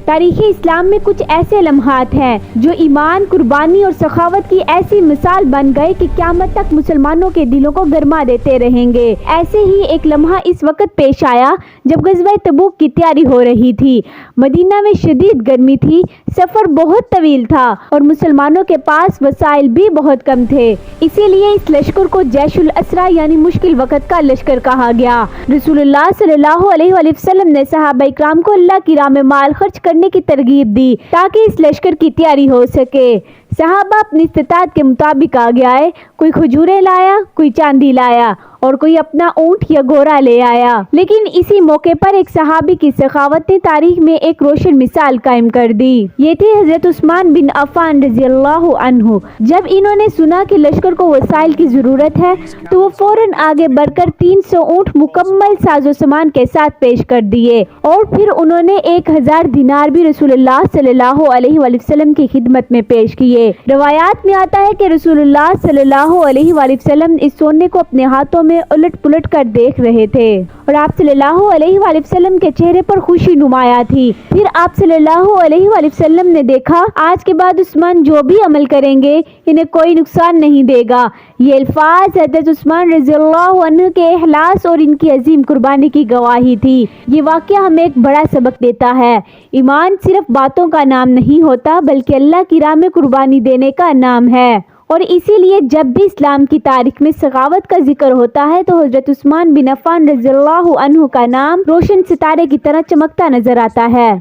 تاریخ اسلام میں کچھ ایسے لمحات ہیں جو ایمان، قربانی اور سخاوت کی ایسی مثال بن گئے کہ قیامت تک مسلمانوں کے دلوں کو گرما دیتے رہیں گے۔ ایسے ہی ایک لمحہ اس وقت پیش آیا جب غزوہ تبوک کی تیاری ہو رہی تھی۔ مدینہ میں شدید گرمی تھی، سفر بہت طویل تھا اور مسلمانوں کے پاس وسائل بھی بہت کم تھے، اسی لیے اس لشکر کو جیش الاسرا یعنی مشکل وقت کا لشکر کہا گیا۔ رسول اللہ صلی اللہ علیہ وآلہ وسلم نے صحابہ اکرام کو اللہ کی راہ میں مال خرچ کرنے کی ترغیب دی تاکہ اس لشکر کی تیاری ہو سکے۔ صحابہ اپنی استطاعت کے مطابق آگے آئے، کوئی کھجوریں لایا، کوئی چاندی لایا اور کوئی اپنا اونٹ یا گھوڑا لے آیا۔ لیکن اسی موقع پر ایک صحابی کی سخاوت نے تاریخ میں ایک روشن مثال قائم کر دی۔ یہ تھے حضرت عثمان بن عفان رضی اللہ عنہ۔ جب انہوں نے سنا کہ لشکر کو وسائل کی ضرورت ہے تو وہ فوراً آگے بڑھ کر 300 اونٹ مکمل ساز و سامان کے ساتھ پیش کر دیے اور پھر انہوں نے 1000 دینار بھی رسول اللہ صلی اللہ علیہ وآلہ وسلم کی خدمت میں پیش کیے۔ روایات میں آتا ہے کہ رسول اللہ صلی اللہ علیہ وآلہ وسلم اس سونے کو اپنے ہاتھوں میں الٹ پلٹ کر دیکھ رہے تھے اور آپ صلی اللہ علیہ وآلہ وسلم کے چہرے پر خوشی نمایاں تھی۔ پھر آپ صلی اللہ علیہ وآلہ وسلم نے دیکھا آج کے بعد عثمان جو بھی عمل کریں گے انہیں کوئی نقصان نہیں دے گا۔ یہ الفاظ حضرت عثمان رضی اللہ عنہ کے اخلاص اور ان کی عظیم قربانی کی گواہی تھی۔ یہ واقعہ ہمیں ایک بڑا سبق دیتا ہے۔ ایمان صرف باتوں کا نام نہیں ہوتا بلکہ اللہ کی راہ میں قربانی دینے کا نام ہے، اور اسی لیے جب بھی اسلام کی تاریخ میں سخاوت کا ذکر ہوتا ہے تو حضرت عثمان بن عفان رضی اللہ عنہ کا نام روشن ستارے کی طرح چمکتا نظر آتا ہے۔